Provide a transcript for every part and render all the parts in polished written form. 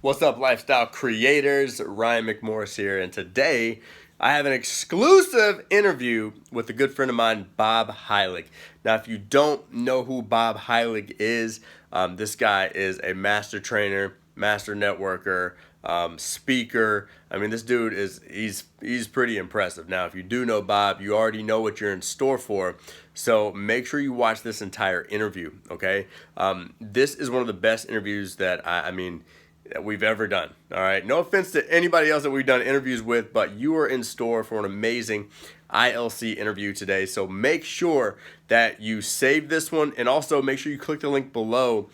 What's up, lifestyle creators? Ryan McMorris here, and today I have an exclusive interview with a good friend of mine, Bob Hielig. Now, if you don't know who Bob Hielig is, this guy is a master trainer, master networker, speaker. I mean, this dude he's pretty impressive. Now, if you do know Bob, you already know what you're in store for. So make sure you watch this entire interview. Okay, this is one of the best interviews that we've ever done. All right. No offense to anybody else that we've done interviews with, but you are in store for an amazing ILC interview today. So make sure that you save this one, and also make sure you click the link below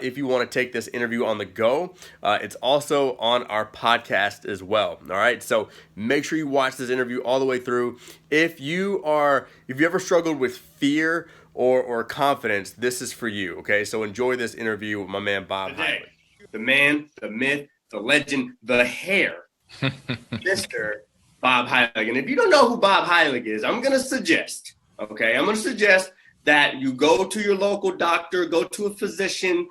if you want to take this interview on the go. It's also on our podcast as well. All right. So make sure you watch this interview all the way through. If you ever struggled with fear or confidence, this is for you. Okay. So enjoy this interview with my man Bob Hielig. The man, the myth, the legend, the hair, Mr. Bob Hielig. And if you don't know who Bob Hielig is, I'm going to suggest that you go to your local doctor, go to a physician.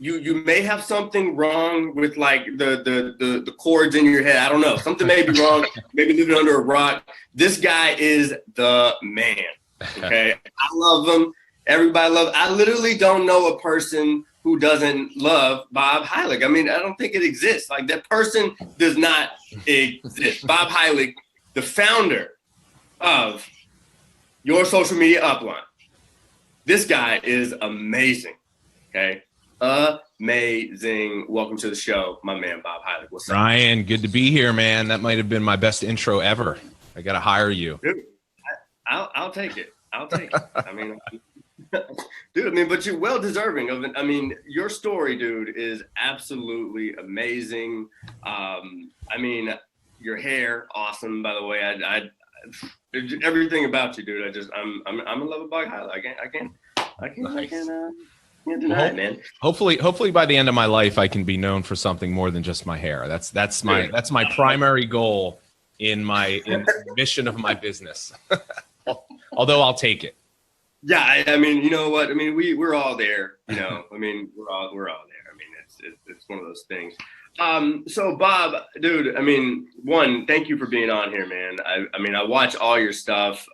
You may have something wrong with like the cords in your head. I don't know. Something may be wrong. Maybe living under a rock. This guy is the man. Okay. I love him. Everybody loves. I literally don't know a person who doesn't love Bob Hielig. I mean, I don't think it exists. Like, that person does not exist. Bob Hielig, the founder of your social media upline. This guy is amazing. Okay. Amazing. Welcome to the show, my man, Bob Hielig. What's up? Ryan, good to be here, man. That might have been my best intro ever. I got to hire you. Dude, I'll take it. I'll take it. I mean, dude, but you're well deserving of it. I mean, your story, dude, is absolutely amazing. Your hair, awesome, by the way. I everything about you, dude. I'm in love with Bob Hielig. I can't deny it, man. Hopefully by the end of my life, I can be known for something more than just my hair. That's my primary goal in the mission of my business. Although I'll take it. Yeah, I mean, you know what? I mean, we're all there. You know, I mean, we're all there. I mean, it's one of those things. So Bob, dude, I mean, one, thank you for being on here, man. I watch all your stuff.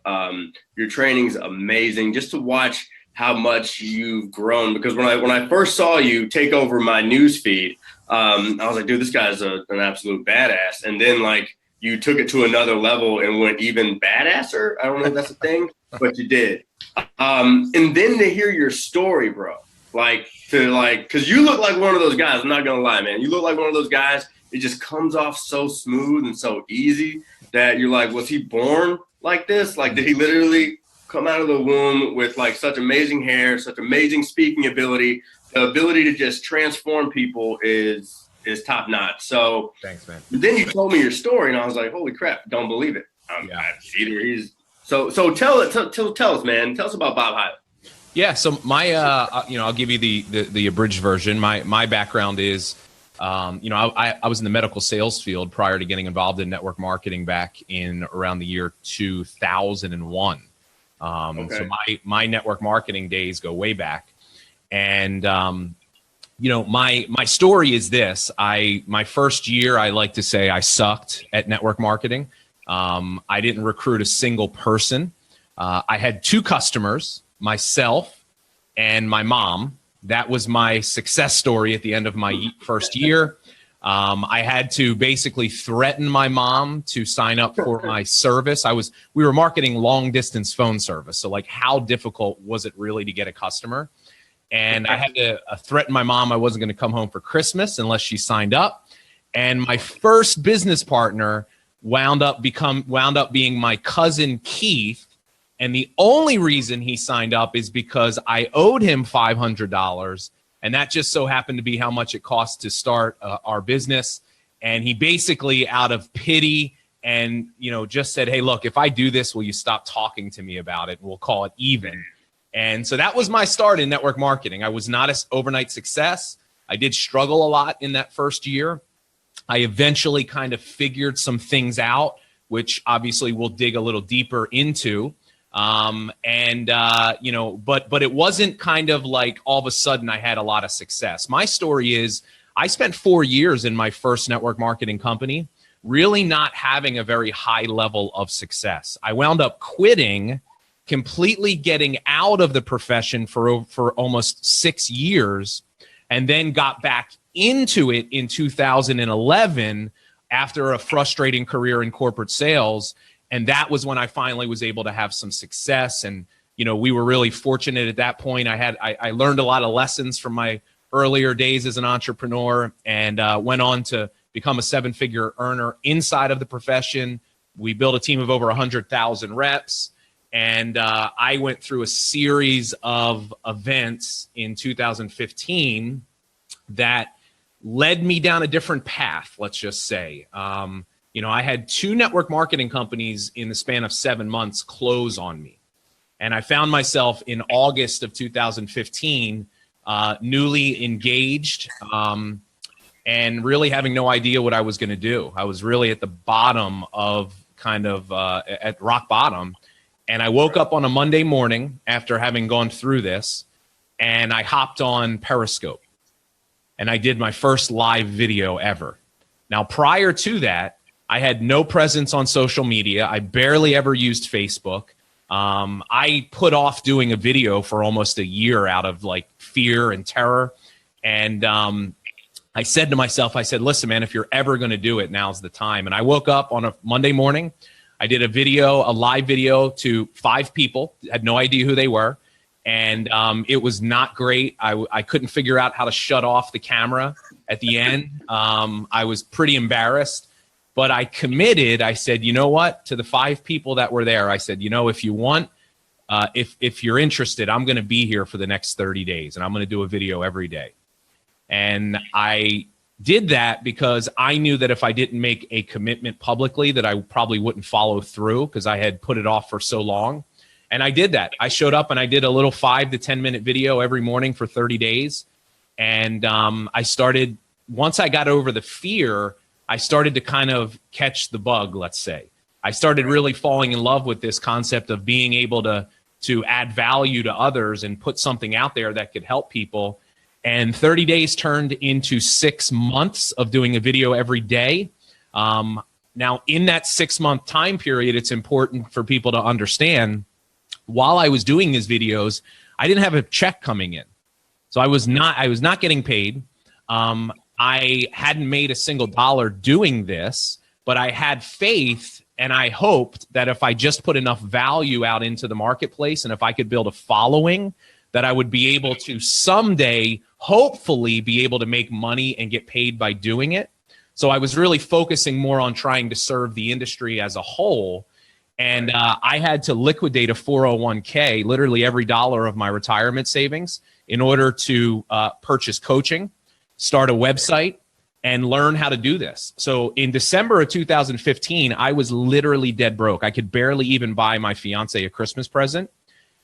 Your training's amazing. Just to watch how much you've grown, because when I first saw you take over my news feed, I was like, dude, this guy's an absolute badass. And then like you took it to another level and went even badasser. I don't know if that's a thing, but you did. And then to hear your story, bro, because you look like one of those guys. I'm not gonna lie, man. You look like one of those guys. It just comes off so smooth and so easy that you're like, was he born like this? Like, did he literally come out of the womb with like such amazing hair, such amazing speaking ability? The ability to just transform people is top notch. So thanks, man. Then you told me your story, and I was like, holy crap, don't believe it. Either he's so tell us, man. Tell us about Bob Hielig. Yeah. So my, I'll give you the abridged version. My background is, I was in the medical sales field prior to getting involved in network marketing back in around the year 2001. Okay. So my network marketing days go way back. And, my story is this. My first year, I like to say I sucked at network marketing. I didn't recruit a single person. I had two customers, myself and my mom. That was my success story at the end of my first year. I had to basically threaten my mom to sign up for my service. We were marketing long distance phone service. So like, how difficult was it really to get a customer? And I had to threaten my mom I wasn't going to come home for Christmas unless she signed up. And my first business partner wound up being my cousin Keith. And the only reason he signed up is because I owed him $500. And that just so happened to be how much it cost to start our business. And he basically, out of pity and, just said, hey, look, if I do this, will you stop talking to me about it? We'll call it even. And so that was my start in network marketing. I was not an overnight success. I did struggle a lot in that first year. I eventually kind of figured some things out, which obviously we'll dig a little deeper into. But it wasn't kind of like all of a sudden I had a lot of success. My story is I spent 4 years in my first network marketing company, really not having a very high level of success. I wound up quitting, completely getting out of the profession for almost 6 years, and then got back into it in 2011 after a frustrating career in corporate sales. And that was when I finally was able to have some success. And, we were really fortunate at that point. I learned a lot of lessons from my earlier days as an entrepreneur, and went on to become a 7-figure earner inside of the profession. We built a team of over 100,000 reps. And I went through a series of events in 2015 that led me down a different path, let's just say. I had 2 network marketing companies in the span of 7 months close on me. And I found myself in August of 2015, newly engaged, and really having no idea what I was going to do. I was really at the bottom of at rock bottom. And I woke up on a Monday morning after having gone through this, and I hopped on Periscope. And I did my first live video ever. Now, prior to that, I had no presence on social media. I barely ever used Facebook. I put off doing a video for almost a year out of fear and terror. And I said to myself, listen, man, if you're ever going to do it, now's the time. And I woke up on a Monday morning. I did a live video to 5 people, had no idea who they were. And it was not great. I couldn't figure out how to shut off the camera at the end. I was pretty embarrassed, but I committed. I said, you know what, to the 5 people that were there, I said, if you want, if you're interested, I'm going to be here for the next 30 days and I'm going to do a video every day. And I did that because I knew that if I didn't make a commitment publicly, that I probably wouldn't follow through because I had put it off for so long. And I did that. I showed up and I did a little 5 to 10 minute video every morning for 30 days. And I started, once I got over the fear, I started to kind of catch the bug, let's say. I started really falling in love with this concept of being able to add value to others and put something out there that could help people. And 30 days turned into 6 months of doing a video every day. Now, in that 6-month time period, it's important for people to understand, while I was doing these videos, I didn't have a check coming in. So I was not getting paid. I hadn't made a single dollar doing this, but I had faith and I hoped that if I just put enough value out into the marketplace and if I could build a following, that I would be able to someday, hopefully, be able to make money and get paid by doing it. So I was really focusing more on trying to serve the industry as a whole. And I had to liquidate a 401k, literally every dollar of my retirement savings, in order to purchase coaching, start a website, and learn how to do this. So in December of 2015, I was literally dead broke. I could barely even buy my fiance a Christmas present.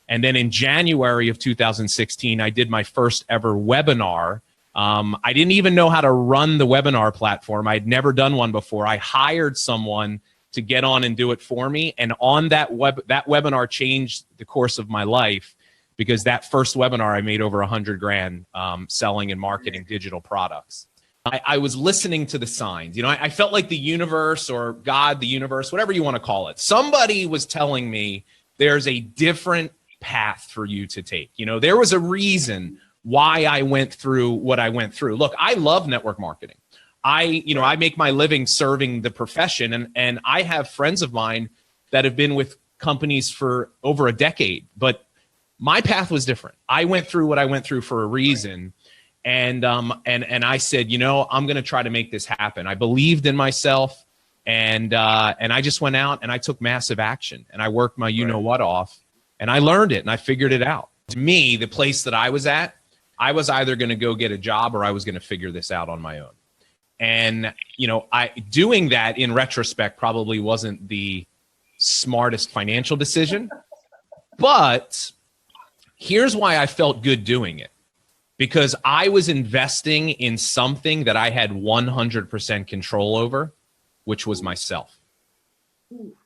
And then in January of 2016, I did my first ever webinar. I didn't even know how to run the webinar platform. I'd never done one before. I hired someone to get on and do it for me. And on that webinar changed the course of my life, because that first webinar, I made over 100 grand selling and marketing digital products. I was listening to the signs. I felt like the universe, or God, the universe, whatever you want to call it, somebody was telling me there's a different path for you to take. There was a reason why I went through what I went through. Look, I love network marketing. I make my living serving the profession, and I have friends of mine that have been with companies for over a decade, but my path was different. I went through what I went through for a reason. And I said, I'm going to try to make this happen. I believed in myself, and I just went out and I took massive action, and I worked my what off, and I learned it and I figured it out. To me, the place that I was at, I was either going to go get a job or I was going to figure this out on my own. And, doing that in retrospect probably wasn't the smartest financial decision, but here's why I felt good doing it. Because I was investing in something that I had 100% control over, which was myself.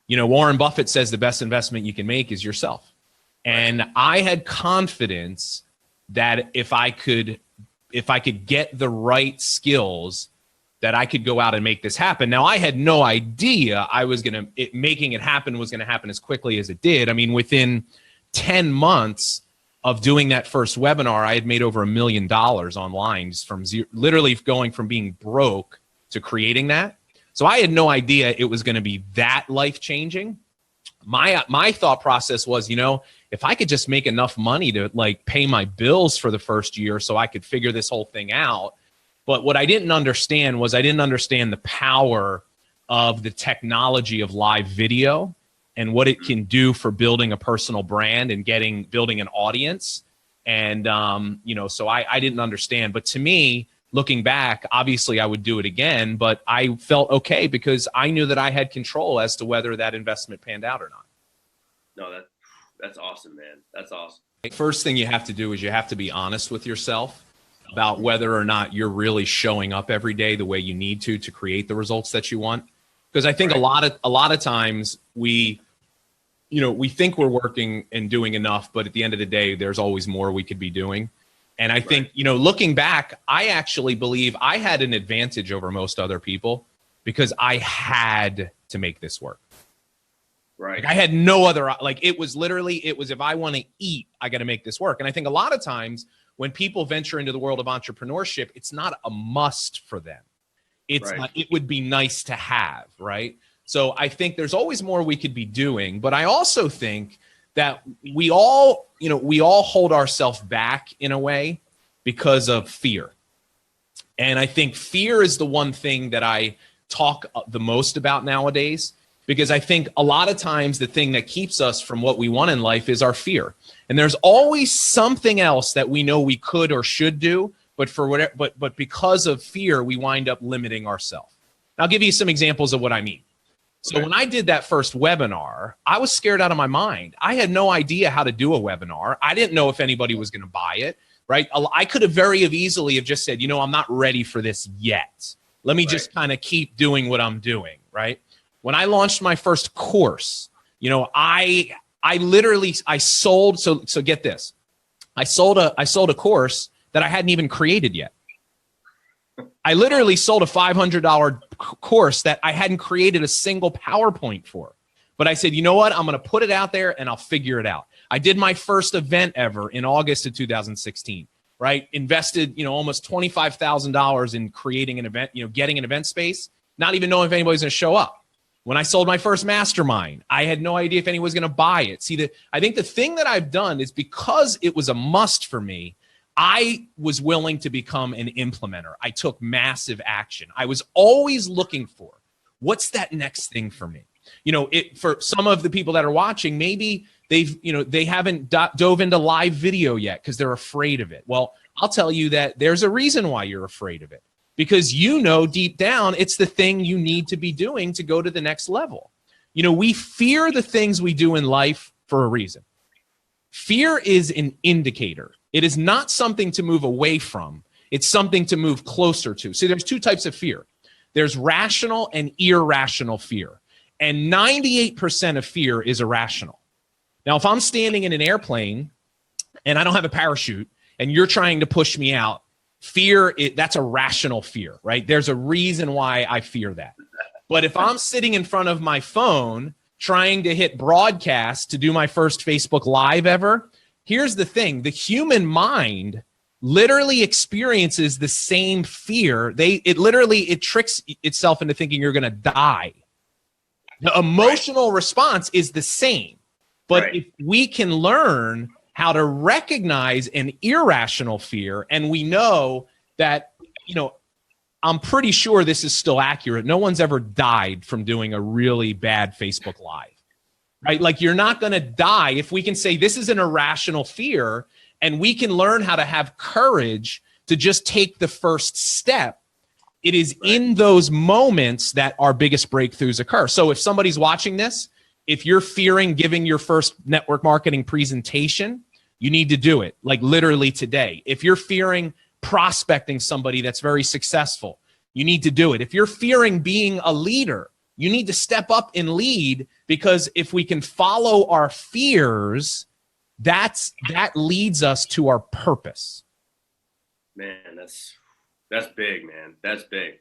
Warren Buffett says the best investment you can make is yourself. And I had confidence that if I could if I could get the right skills, that I could go out and make this happen. Now, I had no idea making it happen was going to happen as quickly as it did. I mean, within 10 months of doing that first webinar, I had made over $1 million online just from literally going from being broke to creating that. So I had no idea it was going to be that life-changing. My thought process was, if I could just make enough money to like pay my bills for the first year so I could figure this whole thing out. But what I didn't understand the power of the technology of live video and what it can do for building a personal brand and building an audience. And, so I didn't understand. But to me, looking back, obviously I would do it again, but I felt okay because I knew that I had control as to whether that investment panned out or not. No, that's awesome, man. That's awesome. First thing you have to do is you have to be honest with yourself about whether or not you're really showing up every day the way you need to create the results that you want. Because I think a lot of times we think we're working and doing enough, but at the end of the day, there's always more we could be doing. And I think, looking back, I actually believe I had an advantage over most other people because I had to make this work. Right. Like I had no other, it was if I want to eat, I got to make this work. And I think a lot of times when people venture into the world of entrepreneurship, it's not a must for them. It's not, it would be nice to have, right? So I think there's always more we could be doing, but I also think that we all hold ourselves back in a way because of fear. And I think fear is the one thing that I talk the most about nowadays, because I think a lot of times the thing that keeps us from what we want in life is our fear. And there's always something else that we know we could or should do, but because of fear, we wind up limiting ourselves. I'll give you some examples of what I mean. So when I did that first webinar, I was scared out of my mind. I had no idea how to do a webinar. I didn't know if anybody was going to buy it, right? I could have very easily have just said, I'm not ready for this yet. Let me just kind of keep doing what I'm doing, right? When I launched my first course, I sold, so get this. I sold a course that I hadn't even created yet. I literally sold a $500 course that I hadn't created a single PowerPoint for. But I said, you know what? I'm going to put it out there and I'll figure it out. I did my first event ever in August of 2016, right? Invested, almost $25,000 in creating an event, getting an event space, not even knowing if anybody's going to show up. When I sold my first mastermind, I had no idea if anyone was going to buy it. I think the thing that I've done is because it was a must for me, I was willing to become an implementer. I took massive action. I was always looking for what's that next thing for me. For some of the people that are watching, maybe they haven't dove into live video yet because they're afraid of it. Well, I'll tell you that there's a reason why you're afraid of it, because deep down it's the thing you need to be doing to go to the next level. We fear the things we do in life for a reason. Fear is an indicator. It is not something to move away from. It's something to move closer to. See, there's two types of fear. There's rational and irrational fear. And 98% of fear is irrational. Now, if I'm standing in an airplane and I don't have a parachute and you're trying to push me out, that's a rational fear, right? There's a reason why I fear that. But if I'm sitting in front of my phone trying to hit broadcast to do my first Facebook Live ever, here's the thing. The human mind literally experiences the same fear. It tricks itself into thinking you're going to die. The emotional response is the same. But if we can learn how to recognize an irrational fear, and we know that, I'm pretty sure this is still accurate. No one's ever died from doing a really bad Facebook Live, right? Like, you're not going to die if we can say this is an irrational fear, and we can learn how to have courage to just take the first step. It is in those moments that our biggest breakthroughs occur. So if somebody's watching this, if you're fearing giving your first network marketing presentation, you need to do it, like literally today. If you're fearing prospecting somebody that's very successful, you need to do it. If you're fearing being a leader, you need to step up and lead, because if we can follow our fears, that leads us to our purpose. Man, that's big, man. That's big.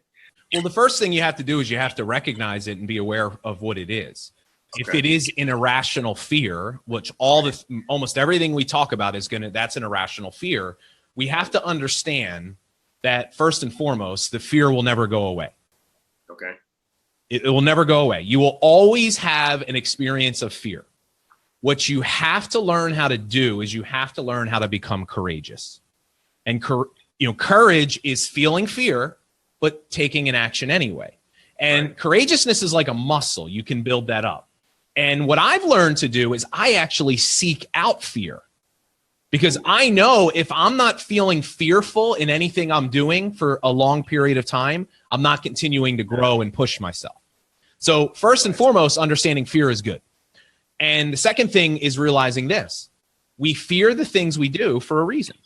Well, the first thing you have to do is you have to recognize it and be aware of what it is. If Okay. it is an irrational fear, which almost everything we talk about that's an irrational fear, we have to understand that first and foremost, the fear will never go away. Okay. It will never go away. You will always have an experience of fear. What you have to learn how to do is you have to learn how to become courageous. And courage is feeling fear, but taking an action anyway. And courageousness is like a muscle. You can build that up. And what I've learned to do is I actually seek out fear, because I know if I'm not feeling fearful in anything I'm doing for a long period of time, I'm not continuing to grow and push myself. So first and foremost, understanding fear is good. And the second thing is realizing this: we fear the things we do for a reason,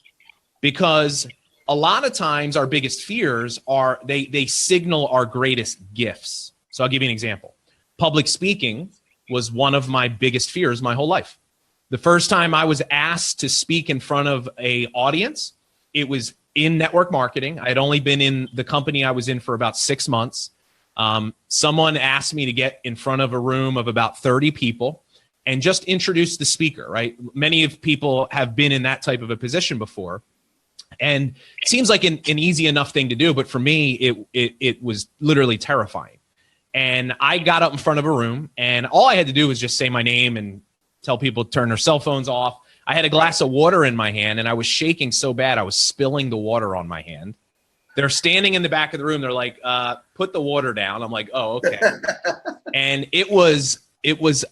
because a lot of times our biggest fears are they signal our greatest gifts. So I'll give you an example. Public speaking was one of my biggest fears my whole life. The first time I was asked to speak in front of an audience, it was in network marketing. I had only been in the company I was in for about 6 months. Someone asked me to get in front of a room of about 30 people and just introduce the speaker, right? Many of people have been in that type of a position before. And it seems like an easy enough thing to do, but for me, it was literally terrifying. And I got up in front of a room, and all I had to do was just say my name and tell people to turn their cell phones off. I had a glass of water in my hand, and I was shaking so bad I was spilling the water on my hand. They're standing in the back of the room. They're like, put the water down. I'm like, oh, okay. And it was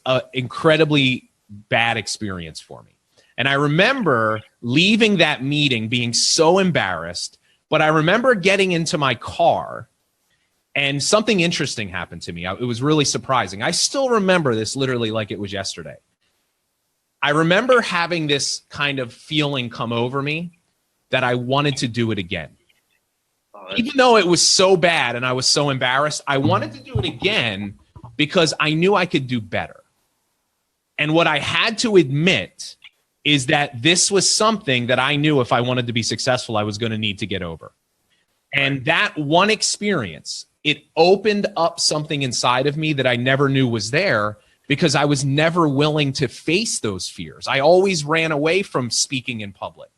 an incredibly bad experience for me. And I remember leaving that meeting being so embarrassed, but I remember getting into my car and something interesting happened to me. It was really surprising. I still remember this literally like it was yesterday. I remember having this kind of feeling come over me that I wanted to do it again. Even though it was so bad and I was so embarrassed, I wanted to do it again because I knew I could do better. And what I had to admit is that this was something that I knew if I wanted to be successful, I was going to need to get over. And that one experience, it opened up something inside of me that I never knew was there, because I was never willing to face those fears. I always ran away from speaking in public.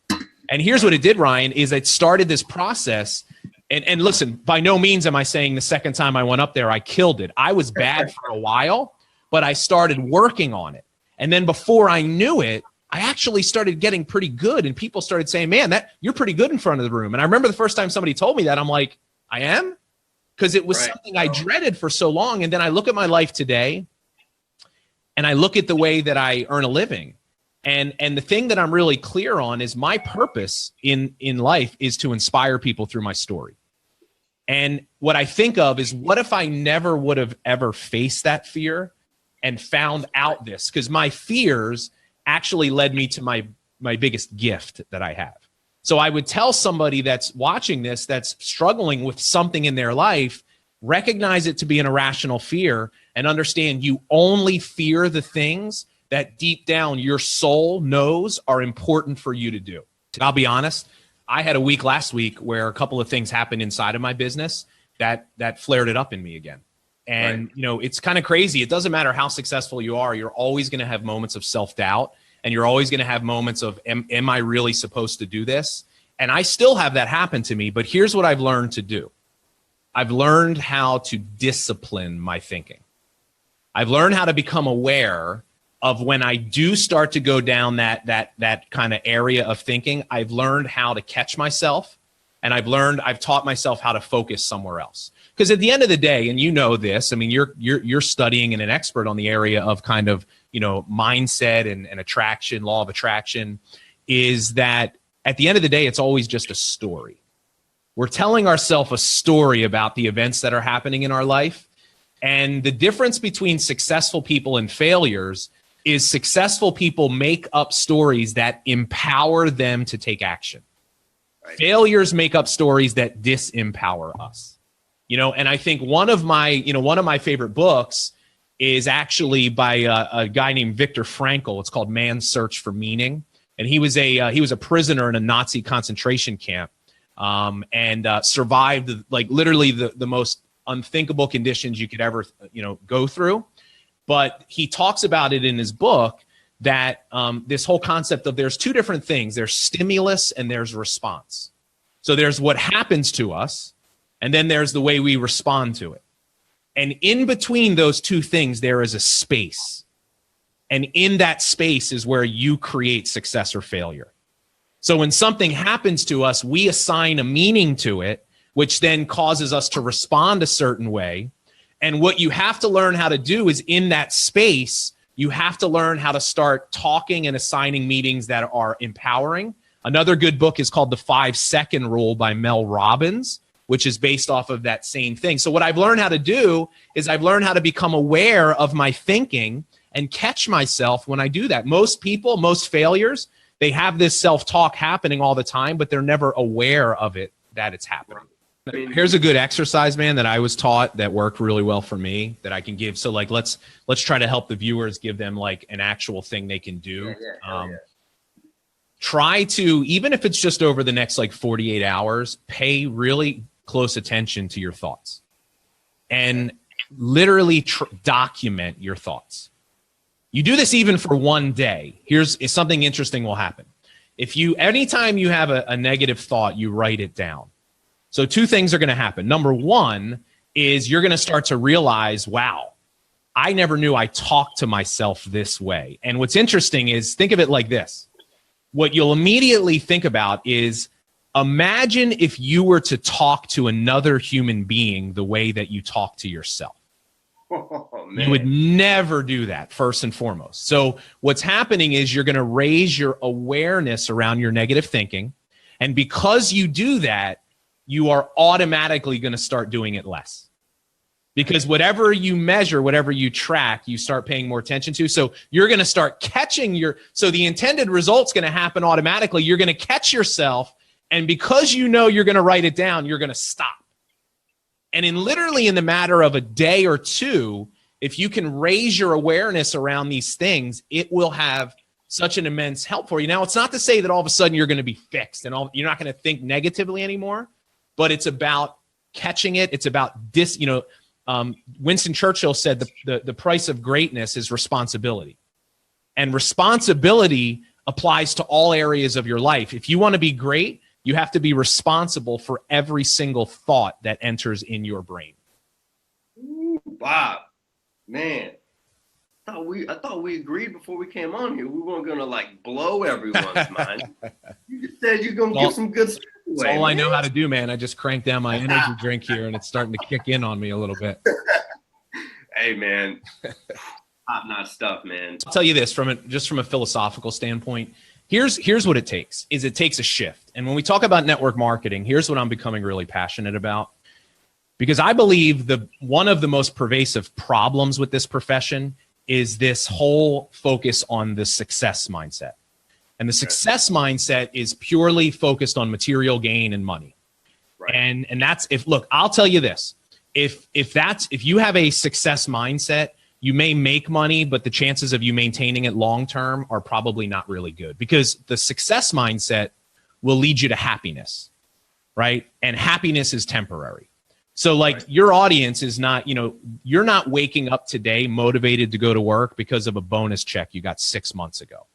And here's what it did, Ryan, is it started this process. And listen, by no means am I saying the second time I went up there, I killed it. I was bad for a while, but I started working on it. And then before I knew it, I actually started getting pretty good, and people started saying, man, you're pretty good in front of the room. And I remember the first time somebody told me that, I'm like, I am? Because it was something I dreaded for so long. And then I look at my life today, and I look at the way that I earn a living. And the thing that I'm really clear on is my purpose in life is to inspire people through my story. And what I think of is, what if I never would have ever faced that fear and found out this? Because my fears actually led me to my biggest gift that I have. So I would tell somebody that's watching this, that's struggling with something in their life, recognize it to be an irrational fear and understand you only fear the things that deep down your soul knows are important for you to do. I'll be honest, I had a week last week where a couple of things happened inside of my business that flared it up in me again. And, it's kind of crazy. It doesn't matter how successful you are. You're always going to have moments of self-doubt, and you're always going to have moments of, am I really supposed to do this? And I still have that happen to me, but here's what I've learned to do. I've learned how to discipline my thinking. I've learned how to become aware of when I do start to go down that kind of area of thinking. I've learned how to catch myself, and I've taught myself how to focus somewhere else. Because at the end of the day, and you know this, I mean, you're studying and an expert on the area of kind of, mindset and attraction, law of attraction, is that at the end of the day, it's always just a story. We're telling ourselves a story about the events that are happening in our life. And the difference between successful people and failures is successful people make up stories that empower them to take action. Right. Failures make up stories that disempower us. And I think one of my favorite books is actually by a guy named Viktor Frankl. It's called Man's Search for Meaning. And he was a prisoner in a Nazi concentration camp. and survived like literally the most unthinkable conditions you could ever, go through. But he talks about it in his book that this whole concept of there's two different things. There's stimulus and there's response. So there's what happens to us, and then there's the way we respond to it. And in between those two things, there is a space. And in that space is where you create success or failure. So when something happens to us, we assign a meaning to it, which then causes us to respond a certain way. And what you have to learn how to do is in that space, you have to learn how to start talking and assigning meanings that are empowering. Another good book is called The 5-Second Rule by Mel Robbins, which is based off of that same thing. So what I've learned how to do is I've learned how to become aware of my thinking and catch myself when I do that. Most people, most failures, they have this self-talk happening all the time, but they're never aware of it, that it's happening. Here's a good exercise, man, that I was taught that worked really well for me that I can give. So like, let's try to help the viewers, give them like an actual thing they can do. Try to, even if it's just over the next like 48 hours, pay really close attention to your thoughts and literally document your thoughts. You do this even for one day. Here's something interesting will happen. Anytime you have a negative thought, you write it down. So two things are going to happen. Number one is you're going to start to realize, wow, I never knew I talked to myself this way. And what's interesting is, think of it like this. What you'll immediately think about is, imagine if you were to talk to another human being the way that you talk to yourself. Oh, man. You would never do that, first and foremost. So what's happening is you're going to raise your awareness around your negative thinking. And because you do that, you are automatically going to start doing it less. Because whatever you measure, whatever you track, you start paying more attention to. So you're going to start catching so the intended result's going to happen automatically. You're going to catch yourself. And because you know you're going to write it down, you're going to stop. And literally in the matter of a day or two, if you can raise your awareness around these things, it will have such an immense help for you. Now, it's not to say that all of a sudden you're going to be fixed and you're not going to think negatively anymore, but it's about catching it. It's about Winston Churchill said the price of greatness is responsibility. And responsibility applies to all areas of your life. If you want to be great, you have to be responsible for every single thought that enters in your brain. Ooh, Bob, man, I thought we agreed before we came on here. We weren't gonna like blow everyone's mind. You just said you're gonna give some good stuff away. That's all I know how to do, man. I just cranked down my energy drink here, and it's starting to kick in on me a little bit. Hey, man, top-notch stuff, man. I'll tell you this from a philosophical standpoint. Here's what it takes. It takes a shift. And when we talk about network marketing, here's what I'm becoming really passionate about. Because I believe one of the most pervasive problems with this profession is this whole focus on the success mindset. And the success mindset is purely focused on material gain and money. Right. And that's I'll tell you this. If you have a success mindset, you may make money, but the chances of you maintaining it long-term are probably not really good, because the success mindset will lead you to happiness, right? And happiness is temporary. So your audience is not, you're not waking up today motivated to go to work because of a bonus check you got 6 months ago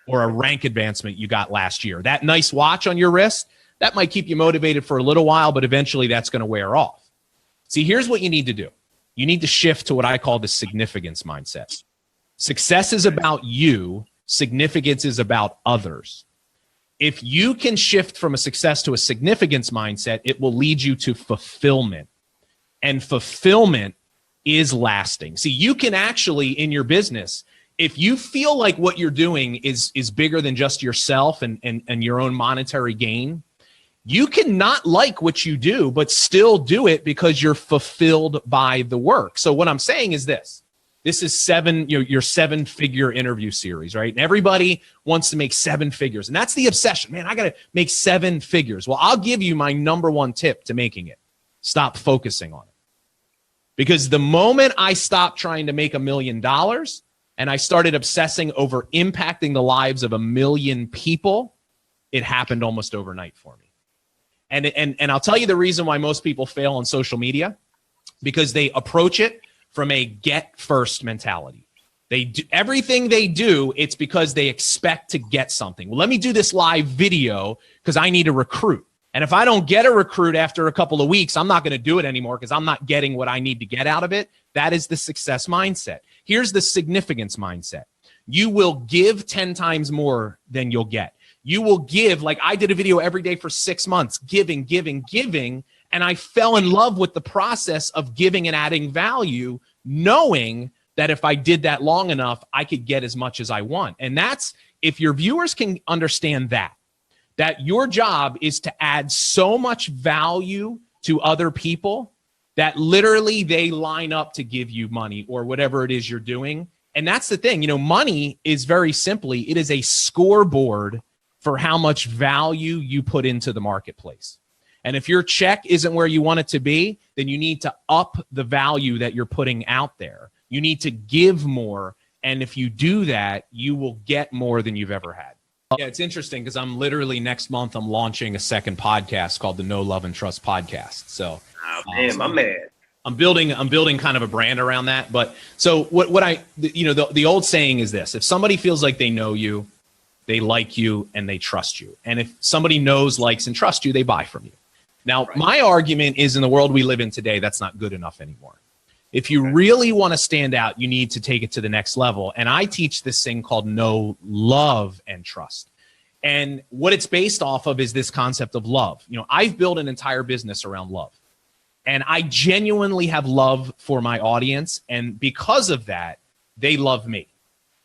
or a rank advancement you got last year. That nice watch on your wrist, that might keep you motivated for a little while, but eventually that's going to wear off. See, here's what you need to do. You need to shift to what I call the significance mindset. Success is about you. Significance is about others. If you can shift from a success to a significance mindset, it will lead you to fulfillment. And fulfillment is lasting. See, you can actually, in your business, if you feel like what you're doing is bigger than just yourself and your own monetary gain, you can not like what you do, but still do it because you're fulfilled by the work. So what I'm saying is this. This is your 7-figure interview series, right? And everybody wants to make 7 figures. And that's the obsession. Man, I got to make 7 figures. Well, I'll give you my number 1 tip to making it. Stop focusing on it. Because the moment I stopped trying to make $1 million and I started obsessing over impacting the lives of 1 million people, it happened almost overnight for me. And I'll tell you the reason why most people fail on social media, because they approach it from a get first mentality. They do everything they do. It's because they expect to get something. Well, let me do this live video because I need a recruit. And if I don't get a recruit after a couple of weeks, I'm not going to do it anymore because I'm not getting what I need to get out of it. That is the success mindset. Here's the significance mindset. You will give 10 times more than you'll get. You will give, like I did a video every day for 6 months, giving. And I fell in love with the process of giving and adding value, knowing that if I did that long enough, I could get as much as I want. And that's, if your viewers can understand that your job is to add so much value to other people that literally they line up to give you money or whatever it is you're doing. And that's the thing, money is very simply, it is a scoreboard for how much value you put into the marketplace. And if your check isn't where you want it to be, then you need to up the value that you're putting out there. You need to give more. And if you do that, you will get more than you've ever had. Yeah, it's interesting because I'm literally next month, I'm launching a second podcast called the No Love and Trust Podcast. So, my man. I'm building kind of a brand around that. But so the old saying is this: if somebody feels like they know you, they like you, and they trust you. And if somebody knows, likes, and trusts you, they buy from you. Now, my argument is in the world we live in today, that's not good enough anymore. If you really want to stand out, you need to take it to the next level. And I teach this thing called no love and trust. And what it's based off of is this concept of love. I've built an entire business around love. And I genuinely have love for my audience. And because of that, they love me.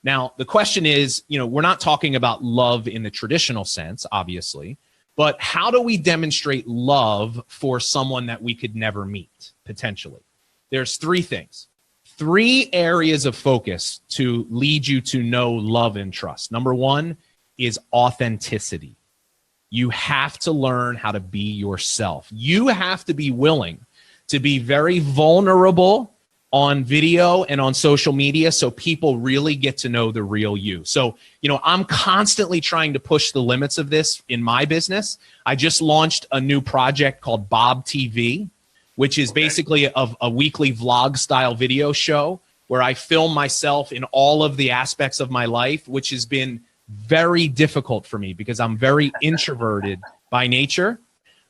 Now, the question is, we're not talking about love in the traditional sense, obviously. But how do we demonstrate love for someone that we could never meet, potentially? There's 3 things, 3 areas of focus to lead you to know love and trust. Number 1 is authenticity. You have to learn how to be yourself. You have to be willing to be very vulnerable on video and on social media so people really get to know the real you. So, I'm constantly trying to push the limits of this in my business. I just launched a new project called Bob TV, which is basically a weekly vlog style video show where I film myself in all of the aspects of my life, which has been very difficult for me because I'm very introverted by nature.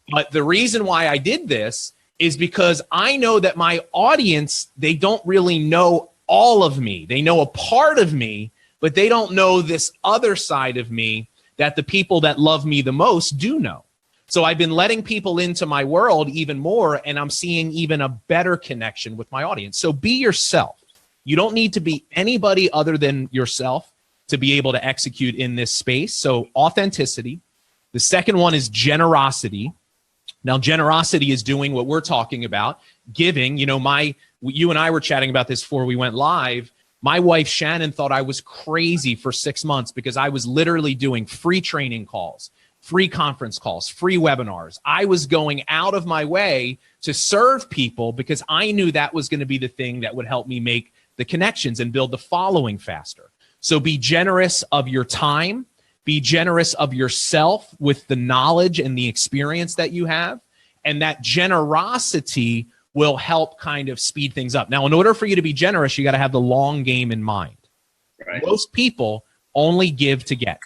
But the reason why I did this is because I know that my audience, they don't really know all of me. They know a part of me, but they don't know this other side of me that the people that love me the most do know. So I've been letting people into my world even more, and I'm seeing even a better connection with my audience. So be yourself. You don't need to be anybody other than yourself to be able to execute in this space. So authenticity. The second one is generosity. Now, generosity is doing what we're talking about, giving. You and I were chatting about this before we went live. My wife, Shannon, thought I was crazy for 6 months because I was literally doing free training calls, free conference calls, free webinars. I was going out of my way to serve people because I knew that was going to be the thing that would help me make the connections and build the following faster. So be generous of your time. Be generous of yourself with the knowledge and the experience that you have. And that generosity will help kind of speed things up. Now, in order for you to be generous, you got to have the long game in mind. Right. Most people only give to get.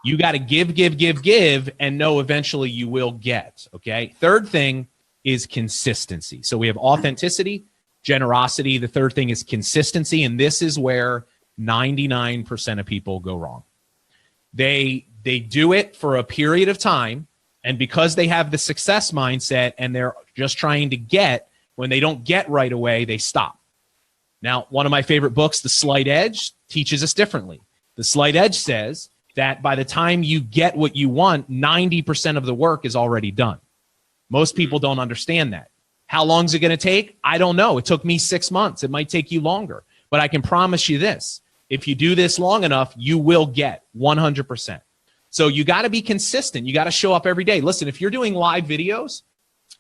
You got to give, and know eventually you will get, okay? Third thing is consistency. So we have authenticity, generosity. The third thing is consistency, and this is where 99% of people go wrong. They do it for a period of time, and because they have the success mindset and they're just trying to get, when they don't get right away, they stop. Now, one of my favorite books, The Slight Edge, teaches us differently. The Slight Edge says that by the time you get what you want, 90% of the work is already done. Most people don't understand that. How long is it going to take? I don't know. It took me 6 months. It might take you longer. But I can promise you this. If you do this long enough, you will get 100%. So you got to be consistent. You got to show up every day. Listen, if you're doing live videos,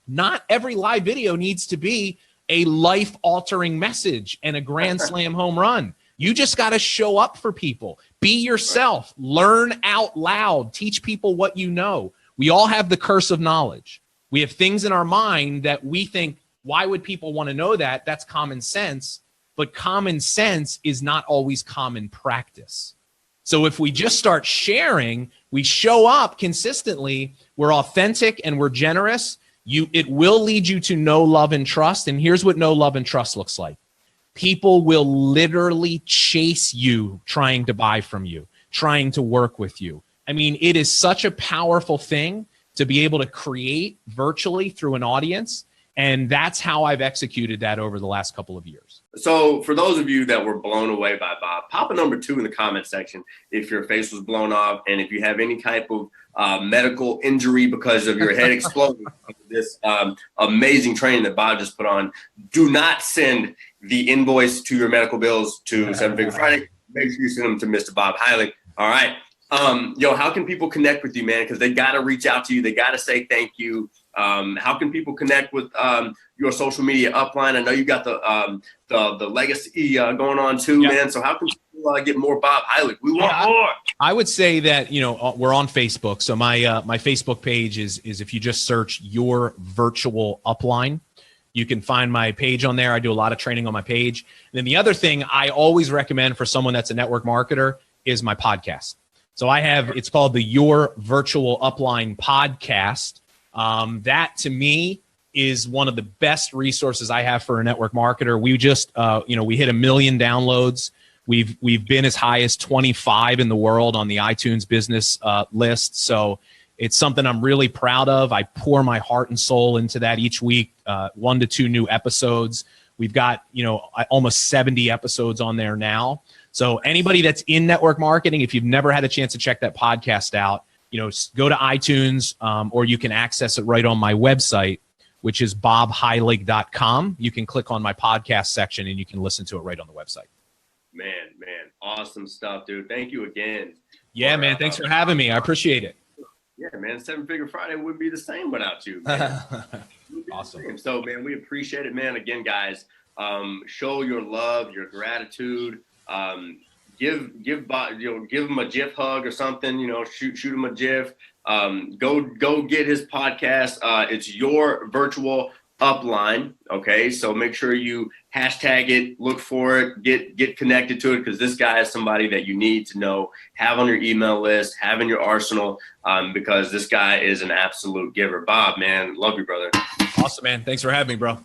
not every live video needs to be a life-altering message and a grand slam home run. You just got to show up for people. Be yourself. Learn out loud. Teach people what you know. We all have the curse of knowledge. We have things in our mind that we think, why would people want to know that? That's common sense. But common sense is not always common practice. So if we just start sharing, we show up consistently, we're authentic and we're generous, it will lead you to know, love, and trust. And here's what know, love, and trust looks like. People will literally chase you trying to buy from you, trying to work with you. I mean, it is such a powerful thing to be able to create virtually through an audience. And that's how I've executed that over the last couple of years. So for those of you that were blown away by Bob, pop a number 2 in the comment section if your face was blown off and if you have any type of medical injury because of your head exploding. This amazing training that Bob just put on. Do not send the invoice to your medical bills to 7 Figure Friday. Make sure you send them to Mr. Bob Hielig. All right. How can people connect with you, man? Because they got to reach out to you. They got to say thank you. How can people connect with your social media upline? I know you got the legacy going on too, man. So how can people get more Bob Hielig? We want more. I would say that, we're on Facebook. So my Facebook page is if you just search Your Virtual Upline, you can find my page on there. I do a lot of training on my page. And then the other thing I always recommend for someone that's a network marketer is my podcast. So it's called the Your Virtual Upline podcast. That to me is one of the best resources I have for a network marketer. We just, we hit 1 million downloads. We've been as high as 25 in the world on the iTunes business list. So it's something I'm really proud of. I pour my heart and soul into that each week, 1 to 2 new episodes. We've got, almost 70 episodes on there now. So anybody that's in network marketing, if you've never had a chance to check that podcast out, go to iTunes or you can access it right on my website, which is bobhielig.com. You can click on my podcast section and you can listen to it right on the website. Man, awesome stuff, dude. Thank you again. Yeah, man. Thanks for having me. I appreciate it. Yeah, man. 7 Figure Friday wouldn't be the same without you, man. Awesome. So, man, we appreciate it, man. Again, guys, show your love, your gratitude. Give him a GIF hug or something. Shoot him a GIF. Go get his podcast. It's Your Virtual Upline. Okay, so make sure you hashtag it, look for it, get connected to it, because this guy is somebody that you need to know, have on your email list, have in your arsenal, because this guy is an absolute giver. Bob, man, love you, brother. Awesome, man. Thanks for having me, bro.